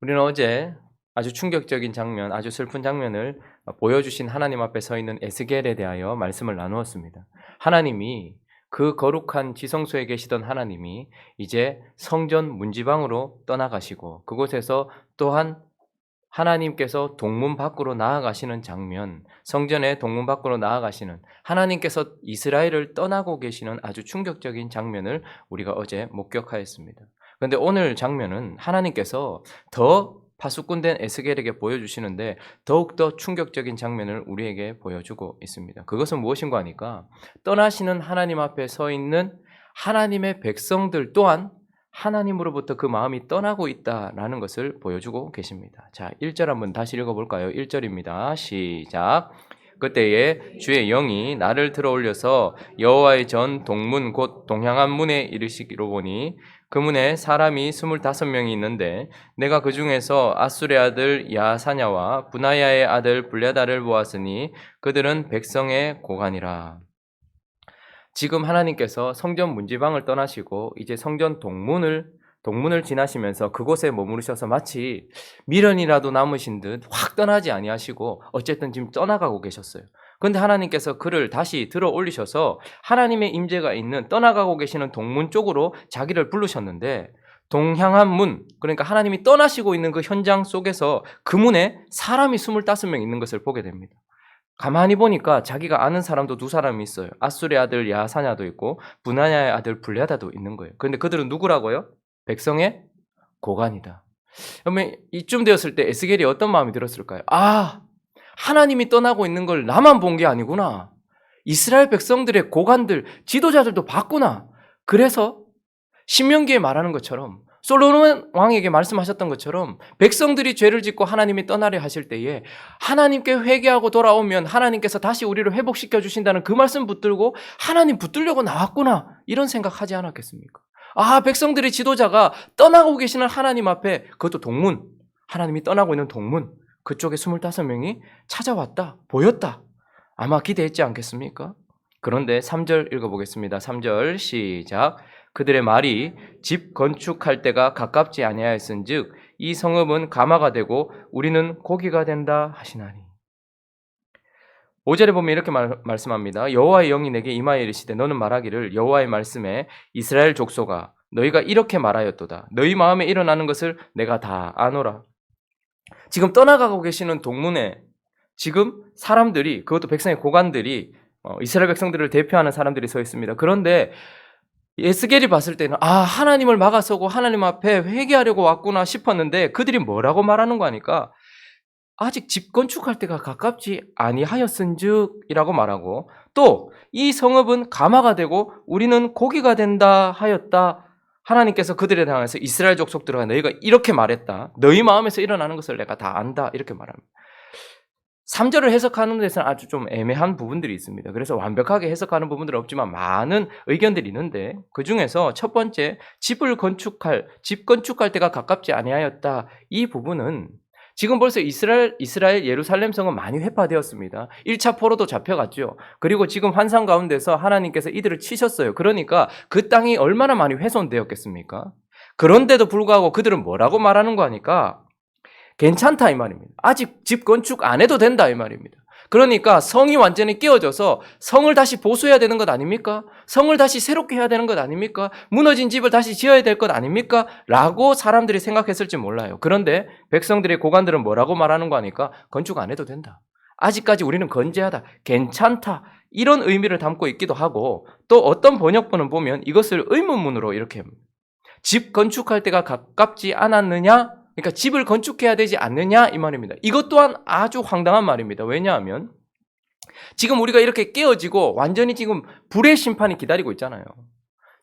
우리는 어제 아주 충격적인 장면, 아주 슬픈 장면을 보여주신 하나님 앞에 서 있는 에스겔에 대하여 말씀을 나누었습니다. 하나님이 그 거룩한 지성소에 계시던 하나님이 이제 성전 문지방으로 떠나가시고 그곳에서 또한 하나님께서 동문 밖으로 나아가시는 장면, 성전의 동문 밖으로 나아가시는 하나님께서 이스라엘을 떠나고 계시는 아주 충격적인 장면을 우리가 어제 목격하였습니다. 그런데 오늘 장면은 하나님께서 더 파수꾼된 에스겔에게 보여주시는데 더욱더 충격적인 장면을 우리에게 보여주고 있습니다. 그것은 무엇인가 하니까 떠나시는 하나님 앞에 서 있는 하나님의 백성들 또한 하나님으로부터 그 마음이 떠나고 있다라는 것을 보여주고 계십니다. 자, 1절 한번 다시 읽어볼까요? 1절입니다. 시작. 그때에 주의 영이 나를 들어 올려서 여호와의 전 동문 곧 동향한 문에 이르시기로 보니 그 문에 사람이 25명이 있는데 내가 그 중에서 아술의 아들 야사냐와 분하야의 아들 블랴다를 보았으니 그들은 백성의 고관이라. 지금 하나님께서 성전 문지방을 떠나시고 이제 성전 동문을 지나시면서 그곳에 머무르셔서 마치 미련이라도 남으신 듯 확 떠나지 아니하시고 어쨌든 지금 떠나가고 계셨어요. 그런데 하나님께서 그를 다시 들어 올리셔서 하나님의 임재가 있는 떠나가고 계시는 동문 쪽으로 자기를 부르셨는데 동향한 문, 그러니까 하나님이 떠나시고 있는 그 현장 속에서 그 문에 사람이 25명 있는 것을 보게 됩니다. 가만히 보니까 자기가 아는 사람도 두 사람이 있어요. 아술의 아들 야사냐도 있고 분하야의 아들 블랴다도 있는 거예요. 그런데 그들은 누구라고요? 백성의 고관이다. 그러면 이쯤 되었을 때 에스겔이 어떤 마음이 들었을까요? 아, 하나님이 떠나고 있는 걸 나만 본 게 아니구나. 이스라엘 백성들의 고관들, 지도자들도 봤구나. 그래서 신명기에 말하는 것처럼 솔로몬 왕에게 말씀하셨던 것처럼 백성들이 죄를 짓고 하나님이 떠나려 하실 때에 하나님께 회개하고 돌아오면 하나님께서 다시 우리를 회복시켜 주신다는 그 말씀 붙들고 하나님 붙들려고 나왔구나 이런 생각하지 않았겠습니까? 아, 백성들의 지도자가 떠나고 계시는 하나님 앞에 그것도 동문, 하나님이 떠나고 있는 동문 그쪽에 25명이 찾아왔다, 보였다. 아마 기대했지 않겠습니까? 그런데 3절 읽어보겠습니다. 3절 시작. 그들의 말이 집 건축할 때가 가깝지 아니하였은즉 이 성읍은 가마가 되고 우리는 고기가 된다 하시나니. 5절에 보면 이렇게 말씀합니다. 여호와의 영이 내게 임하여 이르시되 너는 말하기를 여호와의 말씀에 이스라엘 족속아 너희가 이렇게 말하였도다. 너희 마음에 일어나는 것을 내가 다 아노라. 지금 떠나가고 계시는 동문에 지금 사람들이, 그것도 백성의 고관들이 이스라엘 백성들을 대표하는 사람들이 서 있습니다. 그런데 에스겔이 봤을 때는 하나님을 막아서고 하나님 앞에 회개하려고 왔구나 싶었는데 그들이 뭐라고 말하는 거 하니까 아직 집 건축할 때가 가깝지 아니하였은즉 이라고 말하고 또 이 성읍은 가마가 되고 우리는 고기가 된다 하였다. 하나님께서 그들에 대해서 이스라엘 족속들아 너희가 이렇게 말했다. 너희 마음에서 일어나는 것을 내가 다 안다. 이렇게 말합니다. 3절을 해석하는 데서는 아주 좀 애매한 부분들이 있습니다. 그래서 완벽하게 해석하는 부분들은 없지만 많은 의견들이 있는데 그 중에서 첫 번째 집 건축할 때가 가깝지 아니하였다. 이 부분은 지금 벌써 이스라엘 예루살렘 성은 많이 회파되었습니다. 1차 포로도 잡혀갔죠. 그리고 지금 환상 가운데서 하나님께서 이들을 치셨어요. 그러니까 그 땅이 얼마나 많이 훼손되었겠습니까? 그런데도 불구하고 그들은 뭐라고 말하는 거 하니까 괜찮다 이 말입니다. 아직 집 건축 안 해도 된다 이 말입니다. 그러니까 성이 완전히 깨어져서 성을 다시 보수해야 되는 것 아닙니까? 성을 다시 새롭게 해야 되는 것 아닙니까? 무너진 집을 다시 지어야 될 것 아닙니까? 라고 사람들이 생각했을지 몰라요. 그런데 백성들의 고관들은 뭐라고 말하는 거 하니까 건축 안 해도 된다. 아직까지 우리는 건재하다. 괜찮다. 이런 의미를 담고 있기도 하고 또 어떤 번역본은 보면 이것을 의문문으로 이렇게 합니다. 집 건축할 때가 가깝지 않았느냐? 그러니까 집을 건축해야 되지 않느냐 이 말입니다. 이것 또한 아주 황당한 말입니다. 왜냐하면 지금 우리가 이렇게 깨어지고 완전히 지금 불의 심판이 기다리고 있잖아요.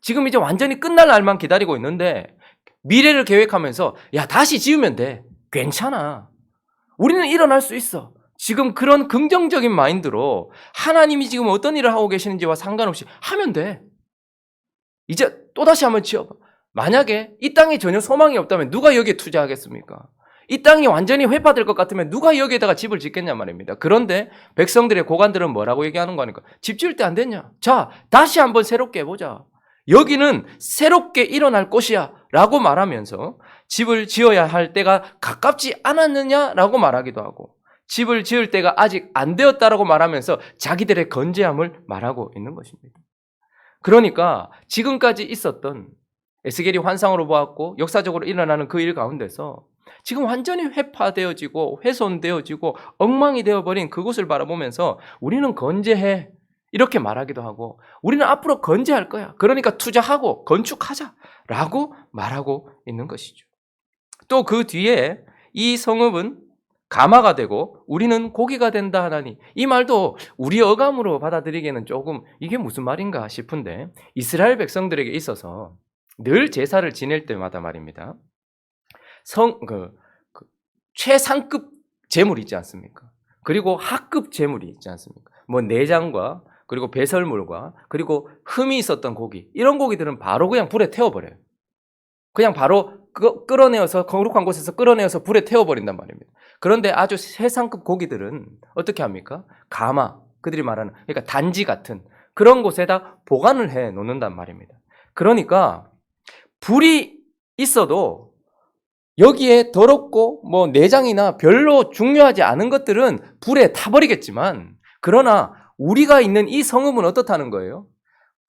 지금 이제 완전히 끝날 날만 기다리고 있는데 미래를 계획하면서 야 다시 지으면 돼. 괜찮아. 우리는 일어날 수 있어. 지금 그런 긍정적인 마인드로 하나님이 지금 어떤 일을 하고 계시는지와 상관없이 하면 돼. 이제 또다시 한번 지어봐. 만약에 이 땅에 전혀 소망이 없다면 누가 여기에 투자하겠습니까? 이 땅이 완전히 회파될 것 같으면 누가 여기에다가 집을 짓겠냐 말입니다. 그런데 백성들의 고관들은 뭐라고 얘기하는 거니까 집 지을 때 안 됐냐? 자, 다시 한번 새롭게 해보자. 여기는 새롭게 일어날 곳이야 라고 말하면서 집을 지어야 할 때가 가깝지 않았느냐라고 말하기도 하고 집을 지을 때가 아직 안 되었다라고 말하면서 자기들의 건재함을 말하고 있는 것입니다. 그러니까 지금까지 있었던 에스겔이 환상으로 보았고 역사적으로 일어나는 그 일 가운데서 지금 완전히 회파되어지고 훼손되어지고 엉망이 되어버린 그곳을 바라보면서 우리는 건재해 이렇게 말하기도 하고 우리는 앞으로 건재할 거야. 그러니까 투자하고 건축하자라고 말하고 있는 것이죠. 또 그 뒤에 이 성읍은 가마가 되고 우리는 고기가 된다 하나니 이 말도 우리 어감으로 받아들이기에는 조금 이게 무슨 말인가 싶은데 이스라엘 백성들에게 있어서 늘 제사를 지낼 때마다 말입니다. 최상급 제물이 있지 않습니까? 그리고 하급 제물이 있지 않습니까? 뭐 내장과 그리고 배설물과 그리고 흠이 있었던 고기 이런 고기들은 바로 그냥 불에 태워버려요. 그냥 바로 끌어내어서 거룩한 곳에서 끌어내어서 불에 태워버린단 말입니다. 그런데 아주 최상급 고기들은 어떻게 합니까? 가마, 그들이 말하는 그러니까 단지 같은 그런 곳에다 보관을 해 놓는단 말입니다. 그러니까 불이 있어도 여기에 더럽고 뭐 내장이나 별로 중요하지 않은 것들은 불에 타버리겠지만 그러나 우리가 있는 이 성읍은 어떻다는 거예요?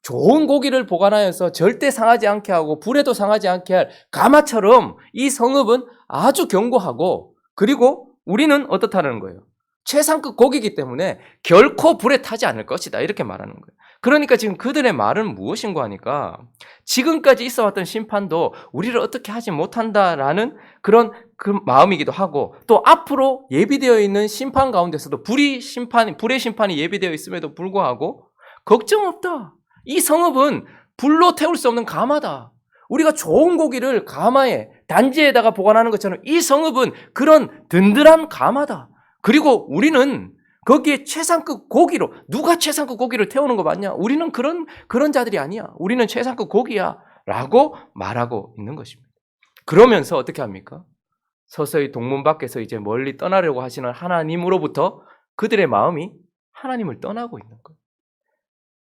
좋은 고기를 보관하여서 절대 상하지 않게 하고 불에도 상하지 않게 할 가마처럼 이 성읍은 아주 견고하고 그리고 우리는 어떻다는 거예요? 최상급 고기이기 때문에 결코 불에 타지 않을 것이다 이렇게 말하는 거예요. 그러니까 지금 그들의 말은 무엇인가 하니까 지금까지 있어왔던 심판도 우리를 어떻게 하지 못한다라는 그런 그 마음이기도 하고 또 앞으로 예비되어 있는 심판 가운데서도 불의 심판이 예비되어 있음에도 불구하고 걱정 없다. 이 성읍은 불로 태울 수 없는 가마다. 우리가 좋은 고기를 가마에 단지에다가 보관하는 것처럼 이 성읍은 그런 든든한 가마다. 그리고 우리는 거기에 최상급 고기로 누가 최상급 고기를 태우는 거 맞냐? 우리는 그런 자들이 아니야. 우리는 최상급 고기야 라고 말하고 있는 것입니다. 그러면서 어떻게 합니까? 서서히 동문 밖에서 이제 멀리 떠나려고 하시는 하나님으로부터 그들의 마음이 하나님을 떠나고 있는 거예요.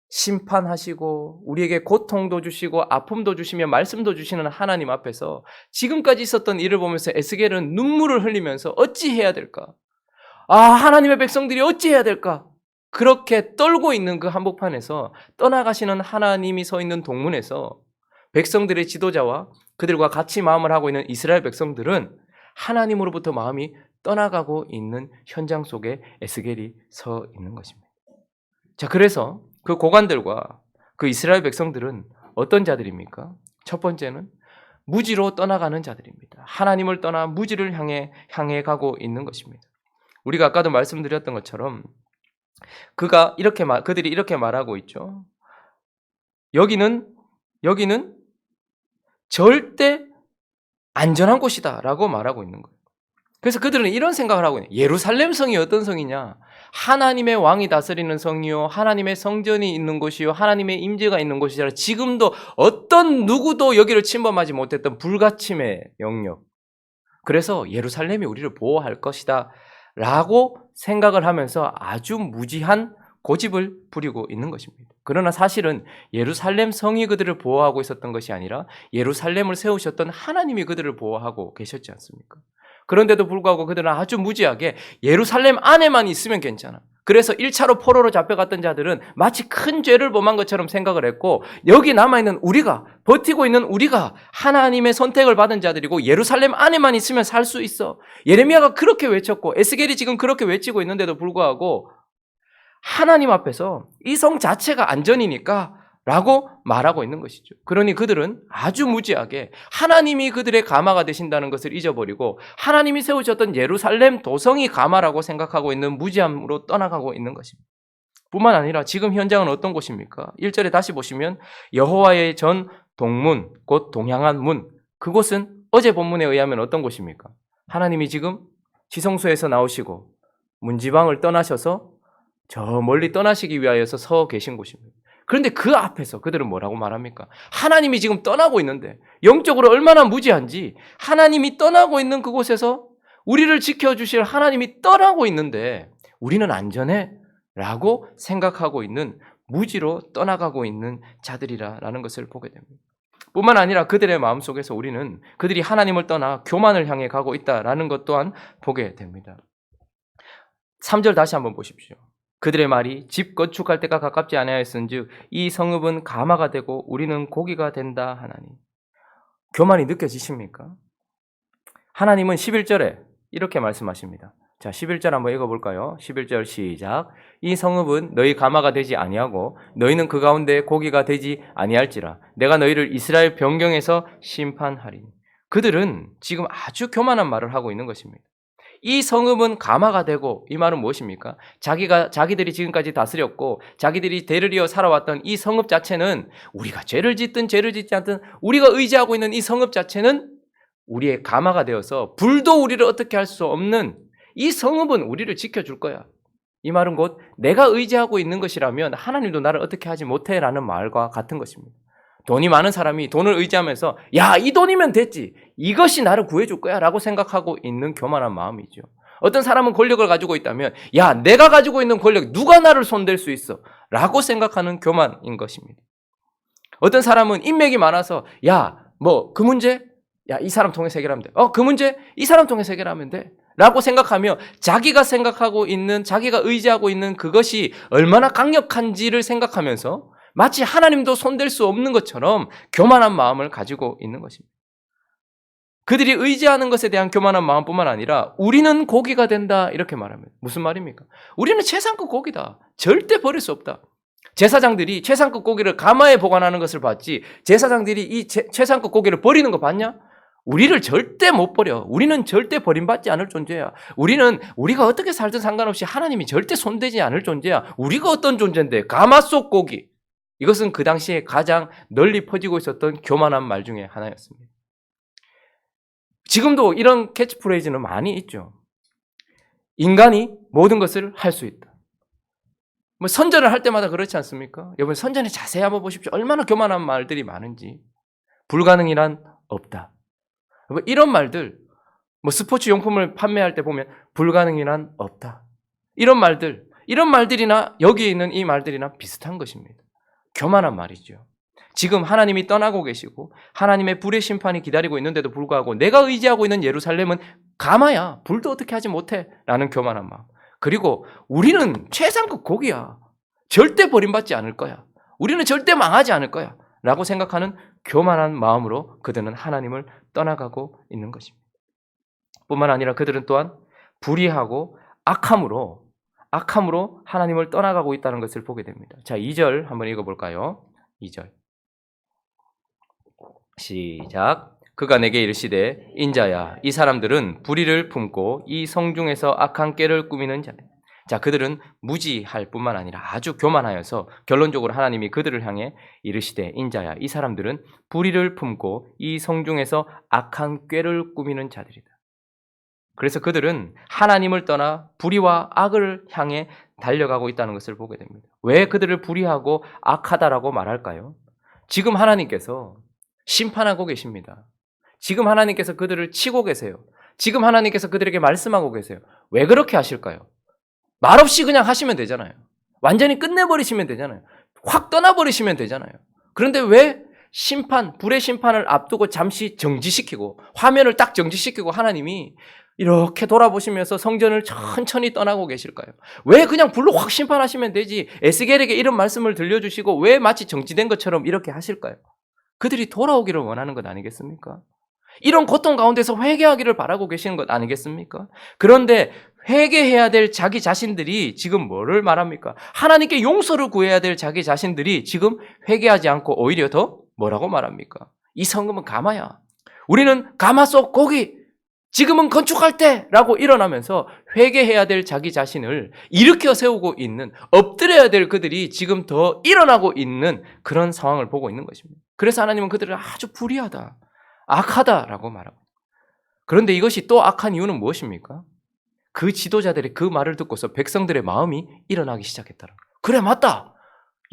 심판하시고 우리에게 고통도 주시고 아픔도 주시며 말씀도 주시는 하나님 앞에서 지금까지 있었던 일을 보면서 에스겔은 눈물을 흘리면서 어찌해야 될까? 하나님의 백성들이 어찌해야 될까? 그렇게 떨고 있는 그 한복판에서 떠나가시는 하나님이 서 있는 동문에서 백성들의 지도자와 그들과 같이 마음을 하고 있는 이스라엘 백성들은 하나님으로부터 마음이 떠나가고 있는 현장 속에 에스겔이 서 있는 것입니다. 자, 그래서 그 고관들과 그 이스라엘 백성들은 어떤 자들입니까? 첫 번째는 무지로 떠나가는 자들입니다. 하나님을 떠나 무지를 향해 가고 있는 것입니다. 우리가 아까도 말씀드렸던 것처럼 그들이 이렇게 말하고 있죠. 여기는 절대 안전한 곳이다라고 말하고 있는 거예요. 그래서 그들은 이런 생각을 하고 있는 거예요. 예루살렘 성이 어떤 성이냐? 하나님의 왕이 다스리는 성이요, 하나님의 성전이 있는 곳이요, 하나님의 임재가 있는 곳이라 지금도 어떤 누구도 여기를 침범하지 못했던 불가침의 영역. 그래서 예루살렘이 우리를 보호할 것이다 라고 생각을 하면서 아주 무지한 고집을 부리고 있는 것입니다. 그러나 사실은 예루살렘 성이 그들을 보호하고 있었던 것이 아니라 예루살렘을 세우셨던 하나님이 그들을 보호하고 계셨지 않습니까? 그런데도 불구하고 그들은 아주 무지하게 예루살렘 안에만 있으면 괜찮아. 그래서 1차로 포로로 잡혀갔던 자들은 마치 큰 죄를 범한 것처럼 생각을 했고 여기 남아있는 우리가 버티고 있는 우리가 하나님의 선택을 받은 자들이고 예루살렘 안에만 있으면 살 수 있어. 예레미야가 그렇게 외쳤고 에스겔이 지금 그렇게 외치고 있는데도 불구하고 하나님 앞에서 이 성 자체가 안전이니까 라고 말하고 있는 것이죠. 그러니 그들은 아주 무지하게 하나님이 그들의 가마가 되신다는 것을 잊어버리고 하나님이 세우셨던 예루살렘 도성이 가마라고 생각하고 있는 무지함으로 떠나가고 있는 것입니다. 뿐만 아니라 지금 현장은 어떤 곳입니까? 1절에 다시 보시면 여호와의 전 동문, 곧 동향한 문, 그곳은 어제 본문에 의하면 어떤 곳입니까? 하나님이 지금 지성소에서 나오시고 문지방을 떠나셔서 저 멀리 떠나시기 위하여서 서 계신 곳입니다. 그런데 그 앞에서 그들은 뭐라고 말합니까? 하나님이 지금 떠나고 있는데 영적으로 얼마나 무지한지 하나님이 떠나고 있는 그곳에서 우리를 지켜주실 하나님이 떠나고 있는데 우리는 안전해? 라고 생각하고 있는 무지로 떠나가고 있는 자들이라는 것을 보게 됩니다. 뿐만 아니라 그들의 마음속에서 우리는 그들이 하나님을 떠나 교만을 향해 가고 있다라는 것 또한 보게 됩니다. 3절 다시 한번 보십시오. 그들의 말이 집 건축할 때가 가깝지 아니하였은즉 이 성읍은 가마가 되고 우리는 고기가 된다 하나니. 교만이 느껴지십니까? 하나님은 11절에 이렇게 말씀하십니다. 자, 11절 한번 읽어볼까요? 11절 시작. 이 성읍은 너희 가마가 되지 아니하고 너희는 그 가운데 고기가 되지 아니할지라 내가 너희를 이스라엘 변경에서 심판하리니. 그들은 지금 아주 교만한 말을 하고 있는 것입니다. 이 성읍은 가마가 되고, 이 말은 무엇입니까? 자기들이 지금까지 다스렸고 자기들이 대를 이어 살아왔던 이 성읍 자체는 우리가 죄를 짓든 죄를 짓지 않든 우리가 의지하고 있는 이 성읍 자체는 우리의 가마가 되어서 불도 우리를 어떻게 할 수 없는 이 성읍은 우리를 지켜줄 거야. 이 말은 곧 내가 의지하고 있는 것이라면 하나님도 나를 어떻게 하지 못해라는 말과 같은 것입니다. 돈이 많은 사람이 돈을 의지하면서 야, 이 돈이면 됐지. 이것이 나를 구해줄 거야 라고 생각하고 있는 교만한 마음이죠. 어떤 사람은 권력을 가지고 있다면 야, 내가 가지고 있는 권력 누가 나를 손댈 수 있어 라고 생각하는 교만인 것입니다. 어떤 사람은 인맥이 많아서 야, 뭐 그 문제? 야, 이 사람 통해서 해결하면 돼. 그 문제? 이 사람 통해서 해결하면 돼. 라고 생각하며 자기가 생각하고 있는, 자기가 의지하고 있는 그것이 얼마나 강력한지를 생각하면서 마치 하나님도 손댈 수 없는 것처럼 교만한 마음을 가지고 있는 것입니다. 그들이 의지하는 것에 대한 교만한 마음뿐만 아니라 우리는 고기가 된다 이렇게 말합니다. 무슨 말입니까? 우리는 최상급 고기다. 절대 버릴 수 없다. 제사장들이 최상급 고기를 가마에 보관하는 것을 봤지 제사장들이 이 최상급 고기를 버리는 거 봤냐? 우리를 절대 못 버려. 우리는 절대 버림받지 않을 존재야. 우리가 어떻게 살든 상관없이 하나님이 절대 손대지 않을 존재야. 우리가 어떤 존재인데 가마 속 고기. 이것은 그 당시에 가장 널리 퍼지고 있었던 교만한 말 중에 하나였습니다. 지금도 이런 캐치프레이즈는 많이 있죠. 인간이 모든 것을 할 수 있다. 뭐 선전을 할 때마다 그렇지 않습니까? 여러분 선전에 자세히 한번 보십시오. 얼마나 교만한 말들이 많은지. 불가능이란 없다. 뭐 이런 말들, 뭐 스포츠 용품을 판매할 때 보면 불가능이란 없다. 이런 말들이나 여기에 있는 이 말들이나 비슷한 것입니다. 교만한 말이죠. 지금 하나님이 떠나고 계시고 하나님의 불의 심판이 기다리고 있는데도 불구하고 내가 의지하고 있는 예루살렘은 가마야. 불도 어떻게 하지 못해. 라는 교만한 마음. 그리고 우리는 최상급 고기야. 절대 버림받지 않을 거야. 우리는 절대 망하지 않을 거야. 라고 생각하는 교만한 마음으로 그들은 하나님을 떠나가고 있는 것입니다. 뿐만 아니라 그들은 또한 불의하고 악함으로 하나님을 떠나가고 있다는 것을 보게 됩니다. 자, 2절 한번 읽어볼까요? 2절 시작. 그가 내게 이르시되 인자야 이 사람들은 불의를 품고 이 성중에서 악한 꾀를 꾸미는 자네. 자, 그들은 무지할 뿐만 아니라 아주 교만하여서 결론적으로 하나님이 그들을 향해 이르시되 인자야 이 사람들은 불의를 품고 이 성중에서 악한 꾀를 꾸미는 자들이다. 그래서 그들은 하나님을 떠나 불의와 악을 향해 달려가고 있다는 것을 보게 됩니다. 왜 그들을 불의하고 악하다라고 말할까요? 지금 하나님께서 심판하고 계십니다. 지금 하나님께서 그들을 치고 계세요. 지금 하나님께서 그들에게 말씀하고 계세요. 왜 그렇게 하실까요? 말없이 그냥 하시면 되잖아요. 완전히 끝내버리시면 되잖아요. 확 떠나버리시면 되잖아요. 그런데 왜 불의 심판을 앞두고 잠시 정지시키고 화면을 딱 정지시키고 하나님이 이렇게 돌아보시면서 성전을 천천히 떠나고 계실까요? 왜 그냥 불로 확 심판하시면 되지 에스겔에게 이런 말씀을 들려주시고 왜 마치 정지된 것처럼 이렇게 하실까요? 그들이 돌아오기를 원하는 것 아니겠습니까? 이런 고통 가운데서 회개하기를 바라고 계시는 것 아니겠습니까? 그런데 회개해야 될 자기 자신들이 지금 뭐를 말합니까? 하나님께 용서를 구해야 될 자기 자신들이 지금 회개하지 않고 오히려 더 뭐라고 말합니까? 이 성금은 가마야. 우리는 가마 속 고기. 지금은 건축할 때라고 일어나면서 회개해야 될 자기 자신을 일으켜 세우고 있는, 엎드려야 될 그들이 지금 더 일어나고 있는 그런 상황을 보고 있는 것입니다. 그래서 하나님은 그들을 아주 불의하다, 악하다라고 말하고. 그런데 이것이 또 악한 이유는 무엇입니까? 그 지도자들의 그 말을 듣고서 백성들의 마음이 일어나기 시작했다는 거예요. 그래, 맞다.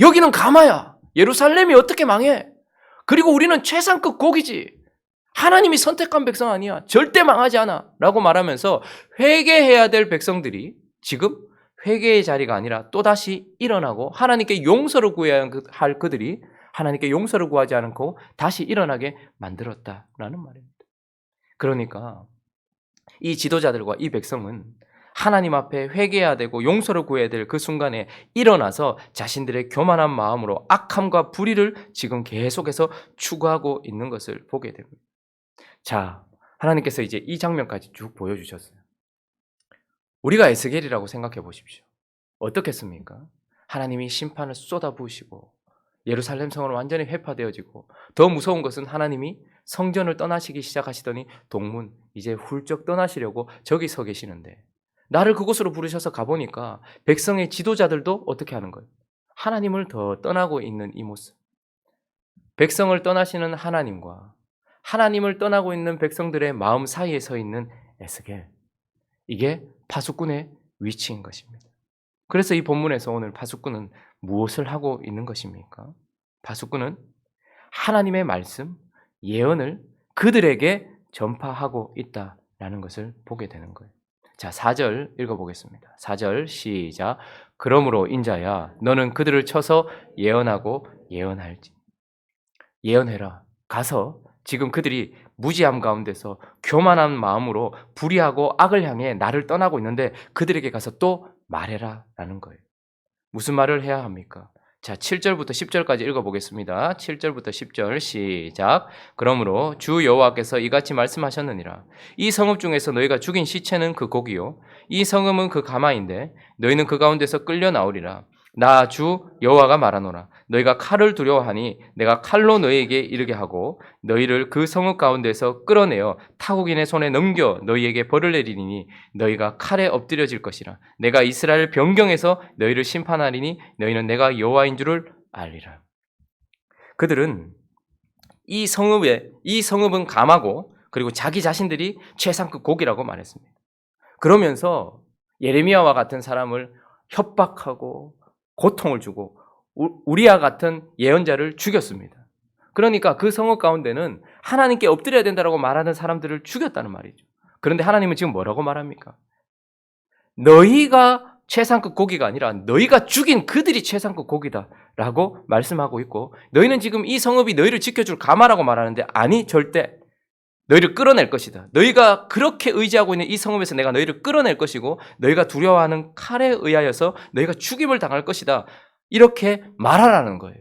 여기는 가마야. 예루살렘이 어떻게 망해? 그리고 우리는 최상급 고기지. 하나님이 선택한 백성 아니야. 절대 망하지 않아. 라고 말하면서 회개해야 될 백성들이 지금 회개의 자리가 아니라 또다시 일어나고 하나님께 용서를 구해야 할 그들이 하나님께 용서를 구하지 않고 다시 일어나게 만들었다라는 말입니다. 그러니까 이 지도자들과 이 백성은 하나님 앞에 회개해야 되고 용서를 구해야 될 그 순간에 일어나서 자신들의 교만한 마음으로 악함과 불의를 지금 계속해서 추구하고 있는 것을 보게 됩니다. 자, 하나님께서 이제 이 장면까지 쭉 보여주셨어요. 우리가 에스겔이라고 생각해 보십시오. 어떻겠습니까? 하나님이 심판을 쏟아부으시고 예루살렘 성은 완전히 회파되어지고 더 무서운 것은 하나님이 성전을 떠나시기 시작하시더니 동문 이제 훌쩍 떠나시려고 저기 서 계시는데 나를 그곳으로 부르셔서 가보니까 백성의 지도자들도 어떻게 하는 거예요? 하나님을 더 떠나고 있는 이 모습. 백성을 떠나시는 하나님과 하나님을 떠나고 있는 백성들의 마음 사이에 서 있는 에스겔. 이게 파수꾼의 위치인 것입니다. 그래서 이 본문에서 오늘 파수꾼은 무엇을 하고 있는 것입니까? 파수꾼은 하나님의 말씀, 예언을 그들에게 전파하고 있다라는 것을 보게 되는 거예요. 자, 4절 읽어보겠습니다. 4절 시작. 그러므로 인자야 너는 그들을 쳐서 예언하고 예언할지. 예언해라. 가서 지금 그들이 무지함 가운데서 교만한 마음으로 불의하고 악을 향해 나를 떠나고 있는데 그들에게 가서 또 말해라 라는 거예요. 무슨 말을 해야 합니까? 자, 7절부터 10절까지 읽어보겠습니다. 7절부터 10절 시작. 그러므로 주 여호와께서 이같이 말씀하셨느니라. 이 성읍 중에서 너희가 죽인 시체는 그 고기요 이 성읍은 그 가마인데 너희는 그 가운데서 끌려 나오리라. 나 주 여호와가 말하노라. 너희가 칼을 두려워하니 내가 칼로 너희에게 이르게 하고 너희를 그 성읍 가운데서 끌어내어 타국인의 손에 넘겨 너희에게 벌을 내리니 너희가 칼에 엎드려질 것이라. 내가 이스라엘 변경에서 너희를 심판하리니 너희는 내가 여호와인 줄을 알리라. 그들은 이 성읍은 가마고 그리고 자기 자신들이 최상급 고기라고 말했습니다. 그러면서 예레미야와 같은 사람을 협박하고 고통을 주고 우리와 같은 예언자를 죽였습니다. 그러니까 그 성읍 가운데는 하나님께 엎드려야 된다고 말하는 사람들을 죽였다는 말이죠. 그런데 하나님은 지금 뭐라고 말합니까? 너희가 최상급 고기가 아니라 너희가 죽인 그들이 최상급 고기다라고 말씀하고 있고 너희는 지금 이 성읍이 너희를 지켜줄 가마라고 말하는데 아니 절대 너희를 끌어낼 것이다. 너희가 그렇게 의지하고 있는 이 성읍에서 내가 너희를 끌어낼 것이고 너희가 두려워하는 칼에 의하여서 너희가 죽임을 당할 것이다. 이렇게 말하라는 거예요.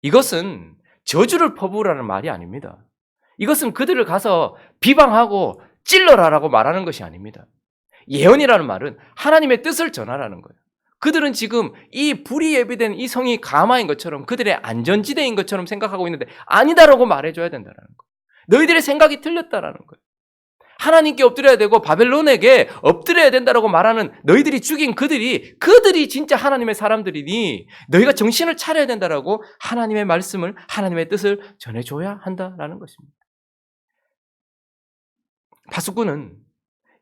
이것은 저주를 퍼부으라는 말이 아닙니다. 이것은 그들을 가서 비방하고 찔러라라고 말하는 것이 아닙니다. 예언이라는 말은 하나님의 뜻을 전하라는 거예요. 그들은 지금 이 불이 예비된 이 성이 가마인 것처럼 그들의 안전지대인 것처럼 생각하고 있는데 아니다라고 말해줘야 된다는 거예요. 너희들의 생각이 틀렸다라는 거예요. 하나님께 엎드려야 되고 바벨론에게 엎드려야 된다라고 말하는 너희들이 죽인 그들이 진짜 하나님의 사람들이니 너희가 정신을 차려야 된다라고 하나님의 말씀을 하나님의 뜻을 전해줘야 한다라는 것입니다. 파수꾼은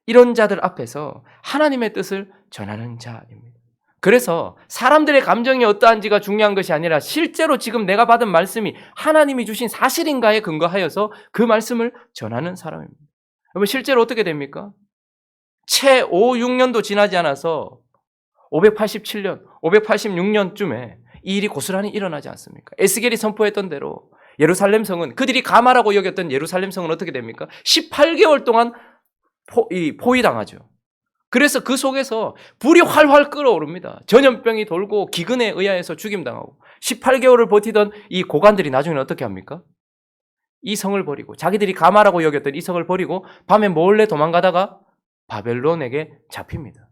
이런 자들 앞에서 하나님의 뜻을 전하는 자입니다. 그래서 사람들의 감정이 어떠한지가 중요한 것이 아니라 실제로 지금 내가 받은 말씀이 하나님이 주신 사실인가에 근거하여서 그 말씀을 전하는 사람입니다. 여러분 실제로 어떻게 됩니까? 채 5, 6년도 지나지 않아서 587년, 586년쯤에 이 일이 고스란히 일어나지 않습니까? 에스겔이 선포했던 대로 예루살렘 성은 그들이 가마라고 여겼던 예루살렘 성은 어떻게 됩니까? 18개월 동안 포위당하죠. 그래서 그 속에서 불이 활활 끓어오릅니다. 전염병이 돌고 기근에 의하여서 죽임당하고 18개월을 버티던 이 고관들이 나중에는 어떻게 합니까? 이 성을 버리고 자기들이 가마라고 여겼던 이 성을 버리고 밤에 몰래 도망가다가 바벨론에게 잡힙니다.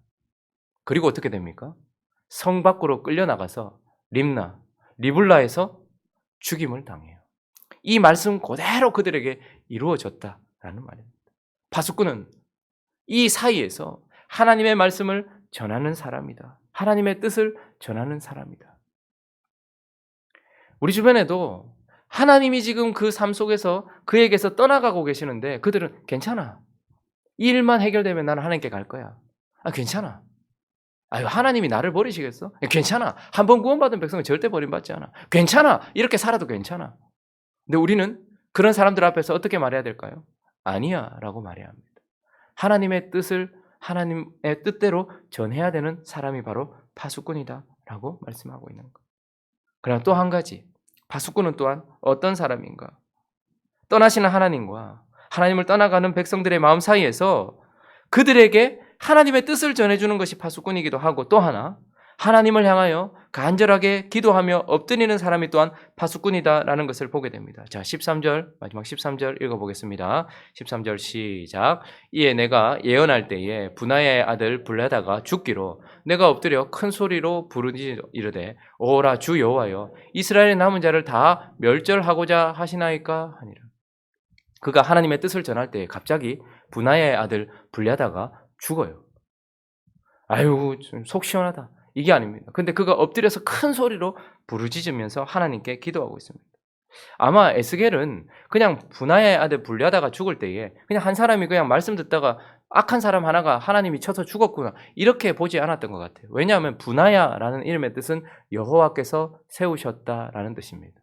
그리고 어떻게 됩니까? 성 밖으로 끌려나가서 리블라에서 죽임을 당해요. 이 말씀 그대로 그들에게 이루어졌다라는 말입니다. 파수꾼은 이 사이에서 하나님의 말씀을 전하는 사람이다. 하나님의 뜻을 전하는 사람이다. 우리 주변에도 하나님이 지금 그 삶 속에서 그에게서 떠나가고 계시는데 그들은 괜찮아. 이 일만 해결되면 나는 하나님께 갈 거야. 괜찮아. 하나님이 나를 버리시겠어? 괜찮아. 한 번 구원받은 백성은 절대 버림받지 않아. 괜찮아. 이렇게 살아도 괜찮아. 근데 우리는 그런 사람들 앞에서 어떻게 말해야 될까요? 아니야 라고 말해야 합니다. 하나님의 뜻을 하나님의 뜻대로 전해야 되는 사람이 바로 파수꾼이다라고 말씀하고 있는 거예요. 그러나 또 한 가지, 파수꾼은 또한 어떤 사람인가? 떠나시는 하나님과 하나님을 떠나가는 백성들의 마음 사이에서 그들에게 하나님의 뜻을 전해주는 것이 파수꾼이기도 하고, 또 하나 하나님을 향하여 간절하게 기도하며 엎드리는 사람이 또한 파수꾼이다라는 것을 보게 됩니다. 자, 13절, 마지막 13절 읽어보겠습니다. 13절 시작. 이에 내가 예언할 때에 분하야의 아들 블레다가 죽기로 내가 엎드려 큰 소리로 부르짖어 이르되 오라 주 여호와여 이스라엘의 남은 자를 다 멸절하고자 하시나이까 하니라. 그가 하나님의 뜻을 전할 때에 갑자기 분하야의 아들 블레다가 죽어요. 아유, 좀 속 시원하다. 이게 아닙니다. 근데 그가 엎드려서 큰 소리로 부르짖으면서 하나님께 기도하고 있습니다. 아마 에스겔은 그냥 분하야의 아들 블레다가 죽을 때에 그냥 한 사람이 그냥 말씀 듣다가 악한 사람 하나가 하나님이 쳐서 죽었구나 이렇게 보지 않았던 것 같아요. 왜냐하면 분하야라는 이름의 뜻은 여호와께서 세우셨다라는 뜻입니다.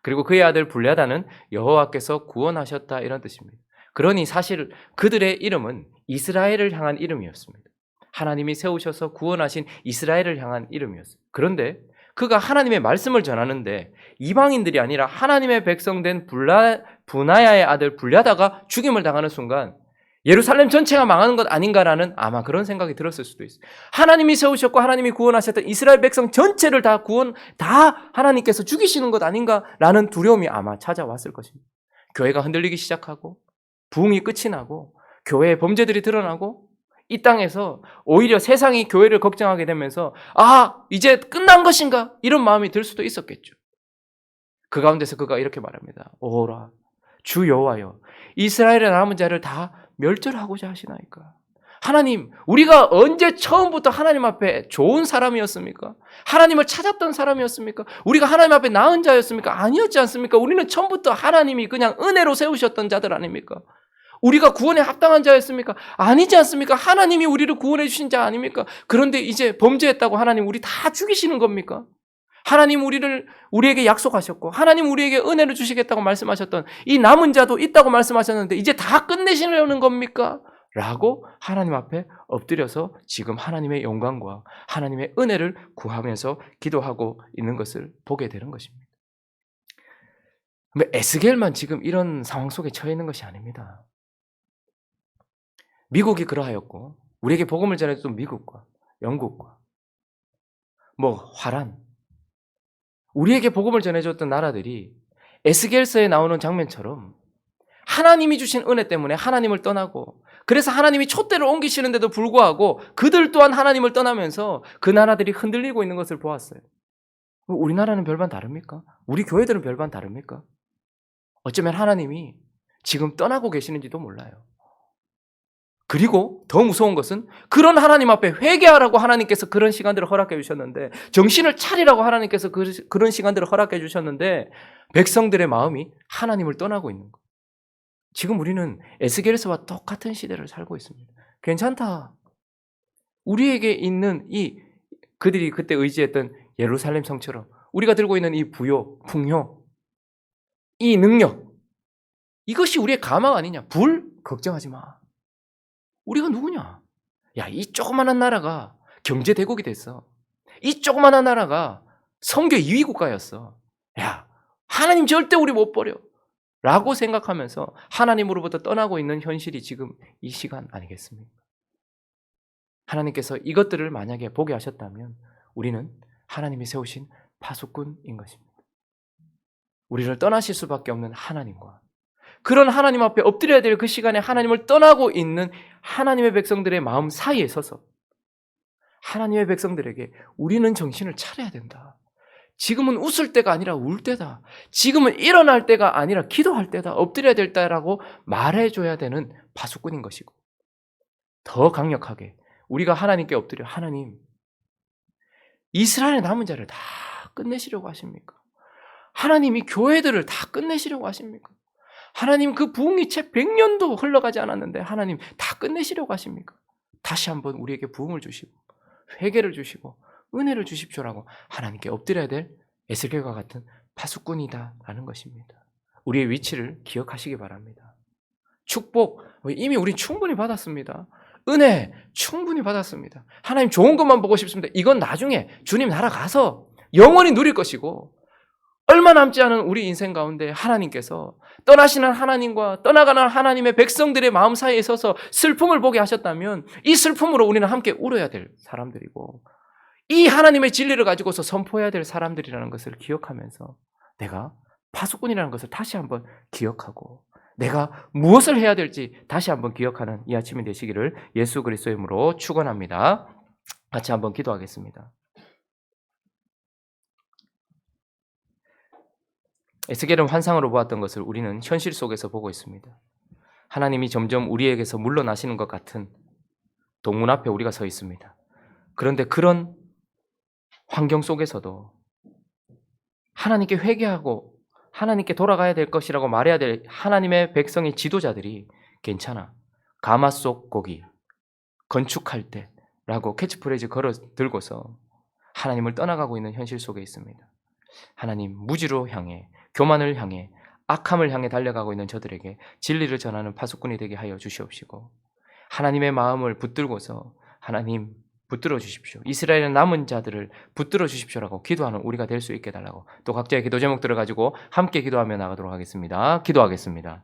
그리고 그의 아들 블레다는 여호와께서 구원하셨다 이런 뜻입니다. 그러니 사실 그들의 이름은 이스라엘을 향한 이름이었습니다. 하나님이 세우셔서 구원하신 이스라엘을 향한 이름이었어요. 그런데 그가 하나님의 말씀을 전하는데 이방인들이 아니라 하나님의 백성된 분하야의 아들 블레다가 죽임을 당하는 순간 예루살렘 전체가 망하는 것 아닌가라는 아마 그런 생각이 들었을 수도 있어요. 하나님이 세우셨고 하나님이 구원하셨던 이스라엘 백성 전체를 다 하나님께서 죽이시는 것 아닌가라는 두려움이 아마 찾아왔을 것입니다. 교회가 흔들리기 시작하고 부흥이 끝이 나고 교회의 범죄들이 드러나고 이 땅에서 오히려 세상이 교회를 걱정하게 되면서 이제 끝난 것인가? 이런 마음이 들 수도 있었겠죠. 그 가운데서 그가 이렇게 말합니다. 오라 주 여호와여 이스라엘의 남은 자를 다 멸절하고자 하시나이까. 하나님, 우리가 언제 처음부터 하나님 앞에 좋은 사람이었습니까? 하나님을 찾았던 사람이었습니까? 우리가 하나님 앞에 나은 자였습니까? 아니었지 않습니까? 우리는 처음부터 하나님이 그냥 은혜로 세우셨던 자들 아닙니까? 우리가 구원에 합당한 자였습니까? 아니지 않습니까? 하나님이 우리를 구원해 주신 자 아닙니까? 그런데 이제 범죄했다고 하나님 우리 다 죽이시는 겁니까? 하나님 우리에게 약속하셨고 하나님 우리에게 은혜를 주시겠다고 말씀하셨던 이 남은 자도 있다고 말씀하셨는데 이제 다 끝내시려는 겁니까? 라고 하나님 앞에 엎드려서 지금 하나님의 영광과 하나님의 은혜를 구하면서 기도하고 있는 것을 보게 되는 것입니다. 에스겔만 지금 이런 상황 속에 처해 있는 것이 아닙니다. 미국이 그러하였고 우리에게 복음을 전해줬던 미국과 영국과 화란 우리에게 복음을 전해줬던 나라들이 에스겔서에 나오는 장면처럼 하나님이 주신 은혜 때문에 하나님을 떠나고 그래서 하나님이 촛대를 옮기시는데도 불구하고 그들 또한 하나님을 떠나면서 그 나라들이 흔들리고 있는 것을 보았어요. 우리나라는 별반 다릅니까? 우리 교회들은 별반 다릅니까? 어쩌면 하나님이 지금 떠나고 계시는지도 몰라요. 그리고 더 무서운 것은 그런 하나님 앞에 회개하라고 하나님께서 그런 시간들을 허락해 주셨는데 정신을 차리라고 하나님께서 그런 시간들을 허락해 주셨는데 백성들의 마음이 하나님을 떠나고 있는 거예요. 지금 우리는 에스겔서와 똑같은 시대를 살고 있습니다. 괜찮다. 우리에게 있는 그들이 그때 의지했던 예루살렘 성처럼 우리가 들고 있는 이 부요, 풍요, 이 능력 이것이 우리의 가망 아니냐? 걱정하지 마. 우리가 누구냐? 이 조그마한 나라가 경제대국이 됐어. 이 조그마한 나라가 선교 2위 국가였어. 하나님 절대 우리 못 버려. 라고 생각하면서 하나님으로부터 떠나고 있는 현실이 지금 이 시간 아니겠습니까? 하나님께서 이것들을 만약에 보게 하셨다면 우리는 하나님이 세우신 파수꾼인 것입니다. 우리를 떠나실 수밖에 없는 하나님과 그런 하나님 앞에 엎드려야 될 그 시간에 하나님을 떠나고 있는 하나님의 백성들의 마음 사이에 서서 하나님의 백성들에게 우리는 정신을 차려야 된다. 지금은 웃을 때가 아니라 울 때다. 지금은 일어날 때가 아니라 기도할 때다. 엎드려야 될 때라고 말해줘야 되는 파수꾼인 것이고 더 강력하게 우리가 하나님께 엎드려 하나님 이스라엘의 남은 자를 다 끝내시려고 하십니까? 하나님이 교회들을 다 끝내시려고 하십니까? 하나님 그 부흥이 채 100년도 흘러가지 않았는데 하나님 다 끝내시려고 하십니까? 다시 한번 우리에게 부흥을 주시고 회개를 주시고 은혜를 주십시오라고 하나님께 엎드려야 될 에스겔과 같은 파수꾼이다라는 것입니다. 우리의 위치를 기억하시기 바랍니다. 축복 이미 우린 충분히 받았습니다. 은혜 충분히 받았습니다. 하나님 좋은 것만 보고 싶습니다. 이건 나중에 주님 나라 가서 영원히 누릴 것이고, 얼마 남지 않은 우리 인생 가운데 하나님께서 떠나시는 하나님과 떠나가는 하나님의 백성들의 마음 사이에 서서 슬픔을 보게 하셨다면 이 슬픔으로 우리는 함께 울어야 될 사람들이고, 이 하나님의 진리를 가지고서 선포해야 될 사람들이라는 것을 기억하면서 내가 파수꾼이라는 것을 다시 한번 기억하고 내가 무엇을 해야 될지 다시 한번 기억하는 이 아침이 되시기를 예수 그리스도의 이름으로 축원합니다. 같이 한번 기도하겠습니다. 에스겔은 환상으로 보았던 것을 우리는 현실 속에서 보고 있습니다. 하나님이 점점 우리에게서 물러나시는 것 같은 동문 앞에 우리가 서 있습니다. 그런데 그런 환경 속에서도 하나님께 회개하고 하나님께 돌아가야 될 것이라고 말해야 될 하나님의 백성의 지도자들이 괜찮아, 가마 속 고기 건축할 때라고 캐치프레이즈 걸어 들고서 하나님을 떠나가고 있는 현실 속에 있습니다. 하나님, 무지로 향해, 교만을 향해, 악함을 향해 달려가고 있는 저들에게 진리를 전하는 파수꾼이 되게 하여 주시옵시고, 하나님의 마음을 붙들고서 하나님 붙들어 주십시오, 이스라엘의 남은 자들을 붙들어 주십시오라고 기도하는 우리가 될 수 있게 달라고, 또 각자의 기도 제목들을 가지고 함께 기도하며 나가도록 하겠습니다. 기도하겠습니다.